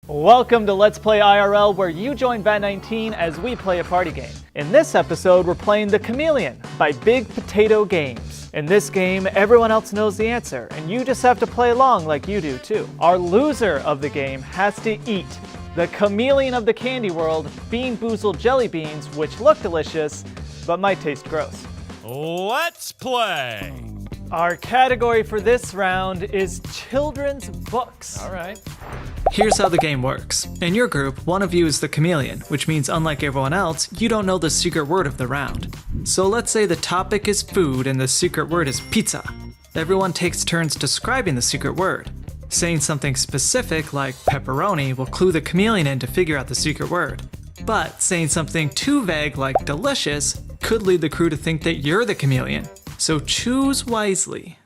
Welcome to Let's Play IRL, where you join Bat19 as we play a party game. In this episode, we're playing The Chameleon by Big Potato Games. In this game, everyone else knows the answer, and you just have to play along like you do too. Our loser of the game has to eat the chameleon of the candy world, Bean Boozled jelly beans, which look delicious, but might taste gross. Let's play! Our category for this round is children's books. All right. Here's how the game works. In your group, one of you is the chameleon, which means unlike everyone else, you don't know the secret word of the round. So let's say the topic is food and the secret word is pizza. Everyone takes turns describing the secret word. Saying something specific like pepperoni will clue the chameleon in to figure out the secret word. But saying something too vague like delicious could lead the crew to think that you're the chameleon. So choose wisely.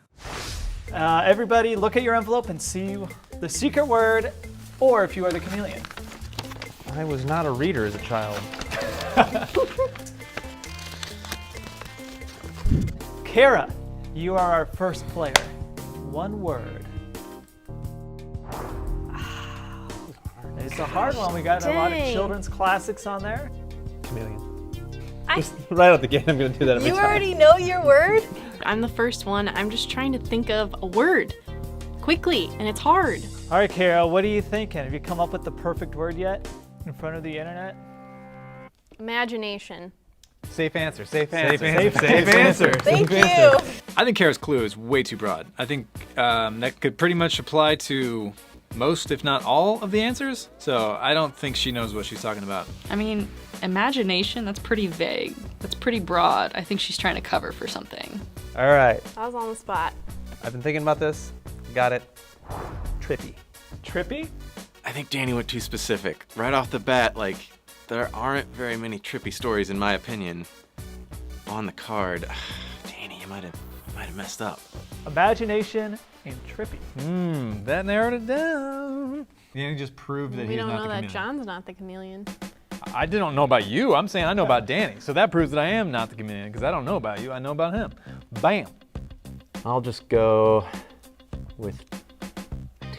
Everybody look at your envelope and see the secret word, or if you are the chameleon. I was not a reader as a child. Kara, you are our first player. One word. It's a hard one. We got a lot of children's classics on there. Chameleon. Just right out the gate, I'm going to do that every time. You already know your word? I'm the first one. I'm just trying to think of a word quickly, and it's hard. All right, Kara, what are you thinking? Have you come up with the perfect word yet in front of the internet? Imagination. Safe answer, safe answer. Safe answer. Thank you. I think Kara's clue is way too broad. I think that could pretty much apply to most, if not all, of the answers. So I don't think she knows what she's talking about. I mean, imagination, that's pretty vague. That's pretty broad. I think she's trying to cover for something. All right, I was on the spot. I've been thinking about this. Got it. Trippy. Trippy? I think Danny went too specific. Right off the bat, like, there aren't very many trippy stories, in my opinion, on the card. Danny, you might have messed up. Imagination and trippy. That narrowed it down. Danny just proved that We he's don't not know the that chameleon. John's not the chameleon. I don't know about you. I'm saying I know about Danny. So that proves that I am not the chameleon because I don't know about you. I know about him. Bam. I'll just go with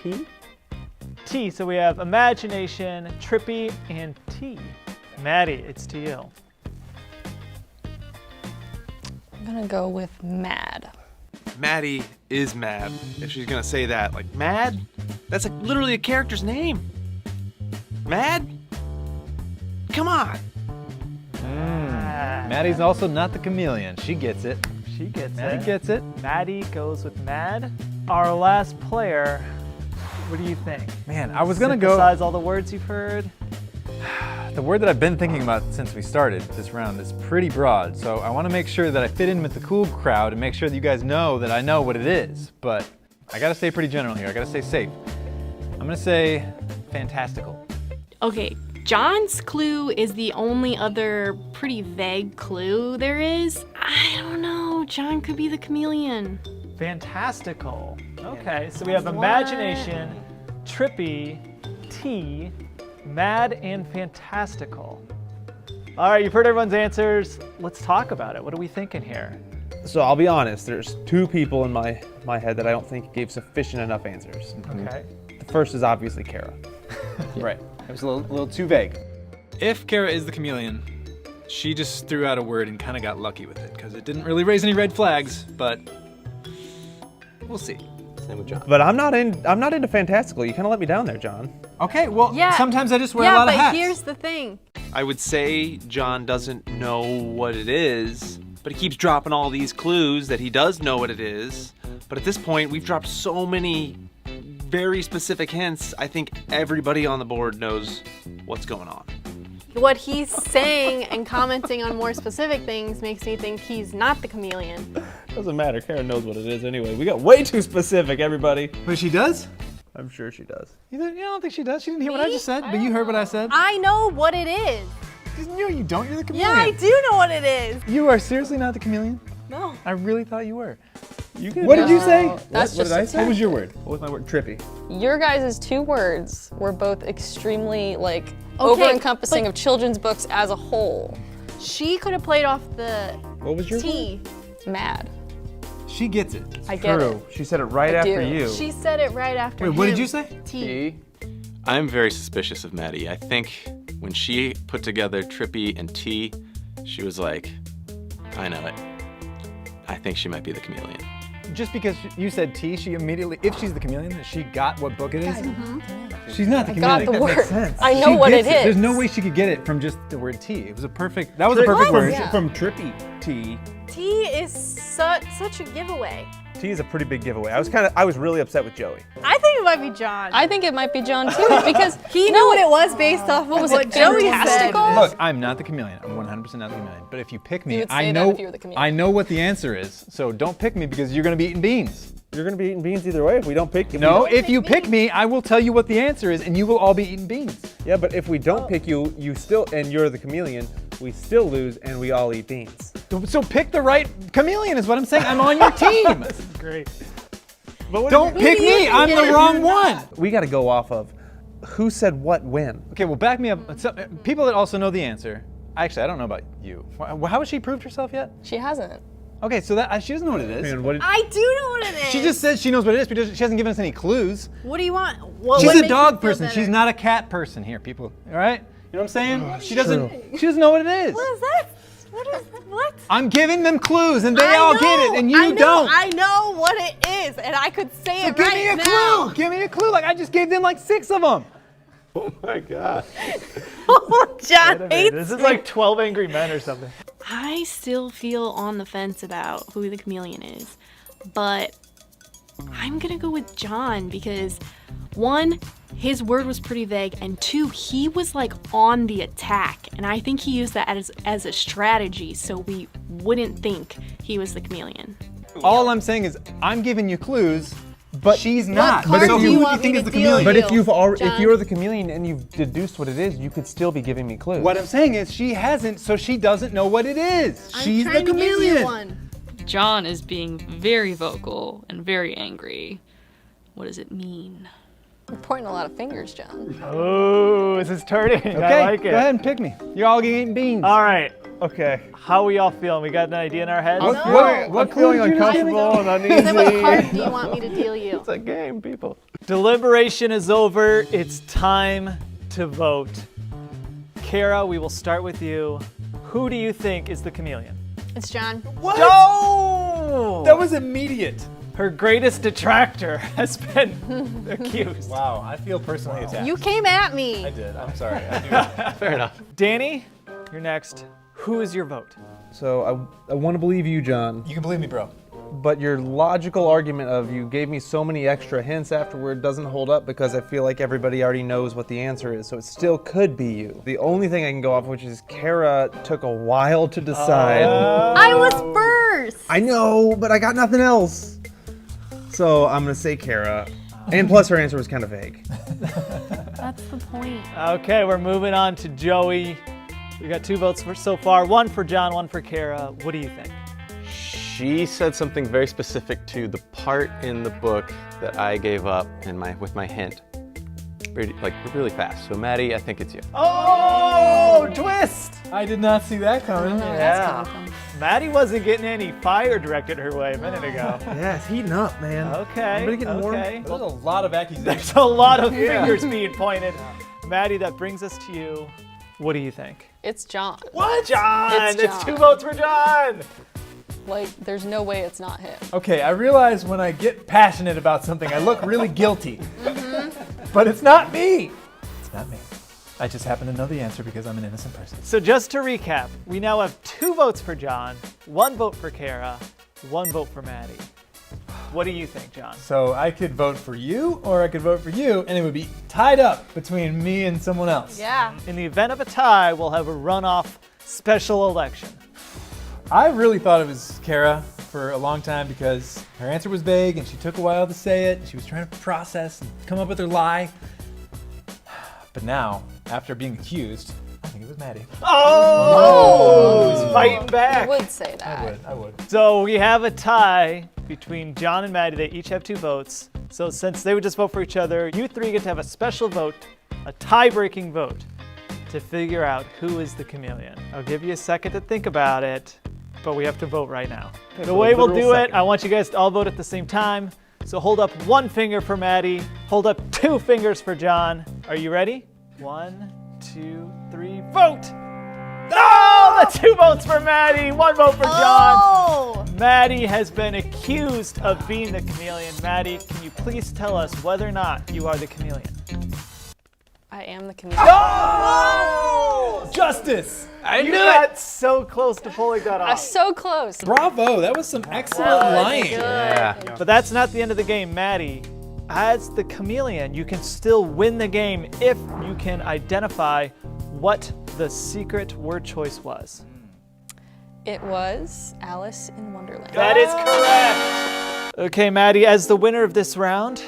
T. T, so we have imagination, trippy, and T. Maddie, it's to you. I'm gonna go with mad. Maddie is mad, if she's gonna say that. Like, mad? That's like literally a character's name. Mad? Come on. Maddie's also not the chameleon. She gets it. She gets Maddie it. gets it. Maddie goes with Mad. Our last player, what do you think? Man, I was gonna go. Synthesize all the words you've heard. The word that I've been thinking about since we started this round is pretty broad, so I want to make sure that I fit in with the cool crowd and make sure that you guys know that I know what it is, but I gotta stay pretty general here. I gotta stay safe. I'm gonna say fantastical. Okay, John's clue is the only other pretty vague clue there is. I don't know. John could be the chameleon. Fantastical. Okay, so we have imagination, trippy, T, mad, and fantastical. All right, you've heard everyone's answers. Let's talk about it. What are we thinking here? So I'll be honest, there's two people in my head that I don't think gave sufficient enough answers. Okay. The first is obviously Kara. Right. It was a little too vague. If Kara is the chameleon, she just threw out a word and kind of got lucky with it because it didn't really raise any red flags, but we'll see. Same with John. But I'm not into fantastical. You kind of let me down there, John. Okay, well, Yeah. sometimes I just wear a lot of hats. but here's the thing. I would say John doesn't know what it is, but he keeps dropping all these clues that he does know what it is. But at this point, we've dropped so many very specific hints. I think everybody on the board knows what's going on. What he's saying and commenting on more specific things makes me think he's not the chameleon. Doesn't matter. Kara knows what it is anyway. We got way too specific, everybody. But she does? I'm sure she does. You don't think she does? She didn't hear what I just said, but you heard what I said. I know what it is. No, you don't. You're the chameleon. Yeah, I do know what it is. You are seriously not the chameleon? No. I really thought you were. What did you say? That's What just did I a say? What was your word? What was my word? Trippy. Your guys' two words were both extremely, like, Okay, over-encompassing but- of children's books as a whole. She could have played off the What was your T. Mad. She gets it. I get True. it. She said it right I after do. you. She said it right after Wait, what him. did you say? T. I'm very suspicious of Maddie. I think when she put together Trippy and T, she was like, I know it. I think she might be the chameleon. Just because you said T, she immediately, if she's the chameleon, she got what book it is. She's not the chameleon. got I think the that makes word. sense. I know She what gets it is. There's no way she could get it from just the word T. It was a perfect, that was a perfect word. Yeah. From Trippy T. T is such a giveaway. T is a pretty big giveaway. I was really upset with Joey. I think it might be John. I think it might be John too because He knew what it was based off of what Joey said. fantastical? Look, I'm not the chameleon. I'm 100% not the chameleon. But if you pick me, You would I say that know if you were the chameleon. I know what the answer is. So don't pick me because you're going to be eating beans. You're gonna be eating beans either way if we don't pick you. No, if you pick me, I will tell you what the answer is, and you will all be eating beans. Yeah, but if we don't pick you, you still, and you're the chameleon, we still lose and we all eat beans. So pick the right chameleon is what I'm saying. I'm on your team. Great. Don't pick me. I'm the wrong one. We gotta go off of who said what when. Okay, well, back me up. People that also know the answer. Actually, I don't know about you. How has she proved herself yet? She hasn't. Okay, so that she doesn't know what it is. Man, what did, I do know what it is. She just said she knows what it is, but she hasn't given us any clues. What do you want? What She's makes a you dog feel person. better? She's not a cat person here, people. All right? You know what I'm saying? She doesn't know what it is. What is that? What? I'm giving them clues, and they I all know, get it, and you I know, don't. I know what it is, and I could say it Give right me a now. clue. Give me a clue. Like I just gave them like 6 of them. Oh my God. Oh, John hates This is me. like 12 Angry Men or something. I still feel on the fence about who the chameleon is, but I'm gonna go with John because 1, his word was pretty vague, and 2, he was like on the attack, and I think he used that as a strategy so we wouldn't think he was the chameleon. All I'm saying is I'm giving you clues, but she's not. card so do who you do want think me is to the deal chameleon? but you? if you're the chameleon and you've deduced what it is, you could still be giving me clues. What I'm saying is she hasn't, so she doesn't know what it is. She's I'm the trying to give you chameleon. one. John is being very vocal and very angry. What does it mean? You're pointing a lot of fingers, John. Oh, this is turning. Okay, I like it. go ahead and pick me. You're all eating beans. All right. Okay. How we all feeling? We got an idea in our heads? What feeling uncomfortable and uneasy. Then what card do you want me to deal you? It's a game, people. Deliberation is over. It's time to vote. Kara, we will start with you. Who do you think is the chameleon? It's John. What? No! That was immediate. Her greatest detractor has been accused. Wow, I feel personally attacked. You came at me. I did. I'm sorry. Fair enough. Danny, you're next. Who is your vote? So I want to believe you, John, You can believe me, bro. but your logical argument of you gave me so many extra hints afterward doesn't hold up because I feel like everybody already knows what the answer is, so it still could be you. The only thing I can go off which is Kara took a while to decide. I was first. I know, but I got nothing else. So I'm gonna say Kara. And plus her answer was kind of vague. That's the point. Okay, we're moving on to Joey. We got 2 votes so far. 1 for John, 1 for Kara. What do you think? She said something very specific to the part in the book that I gave up with my hint. Really fast. So Maddie, I think it's you. Oh, twist! I did not see that coming. Yeah. Maddie wasn't getting any fire directed her way a minute ago. Yeah, it's heating up, man. Okay. Everybody getting warm? Okay. There's a lot of accusations. There's a lot of fingers being pointed. Maddie, that brings us to you. What do you think? It's John. What? John! It's It's John. 2 votes for John! Like, there's no way it's not him. Okay, I realize when I get passionate about something, I look really guilty. But it's not me. It's not me. I just happen to know the answer because I'm an innocent person. So just to recap, we now have 2 votes for John, 1 vote for Kara, 1 vote for Maddie. What do you think, John? So I could vote for you, or I could vote for you, and it would be tied up between me and someone else. Yeah. In the event of a tie, we'll have a runoff special election. I really thought it was Kara for a long time because her answer was vague and she took a while to say it. She was trying to process and come up with her lie. But now, after being accused, I think it was Maddie. Oh! He's fighting back. I would say that. I would. So we have a tie between John and Maddie. They each have 2 votes. So since they would just vote for each other, you 3 get to have a special vote, a tie-breaking vote, to figure out who is the chameleon. I'll give you a second to think about it, but we have to vote right now. The way we'll do it, I want you guys to all vote at the same time. So hold up 1 finger for Maddie, hold up 2 fingers for John. Are you ready? 1, 2, 3, vote! Oh, the 2 votes for Maddie, 1 vote for John. Oh! Maddie has been accused of being the chameleon. Maddie, can you please tell us whether or not you are the chameleon? I am the chameleon. Oh! Justice! I You got so close to pulling that off. So close. Bravo, that was some excellent lying. Yeah. But that's not the end of the game, Maddie. As the chameleon, you can still win the game if you can identify what the secret word choice was. It was Alice in Wonderland. That is correct. Okay, Maddie, as the winner of this round,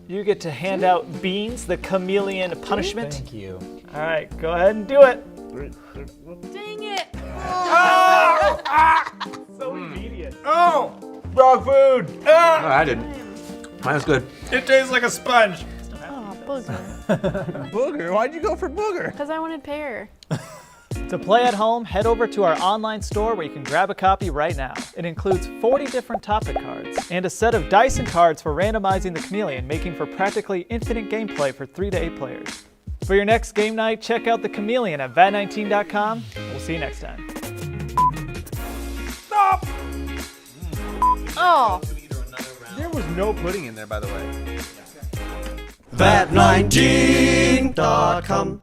you get to hand out beans, the chameleon punishment. Thank you. All right, go ahead and do it. Dang it! So immediate. Oh! Dog food! No, I didn't. Mine was good. It tastes like a sponge. Oh, booger. Booger? Why'd you go for booger? Because I wanted pear. To play at home, head over to our online store where you can grab a copy right now. It includes 40 different topic cards and a set of dice and cards for randomizing the chameleon, making for practically infinite gameplay for 3 to 8 players. For your next game night, check out the chameleon at vat19.com. We'll see you next time. Stop! Oh. There was no pudding in there, by the way. Vat19.com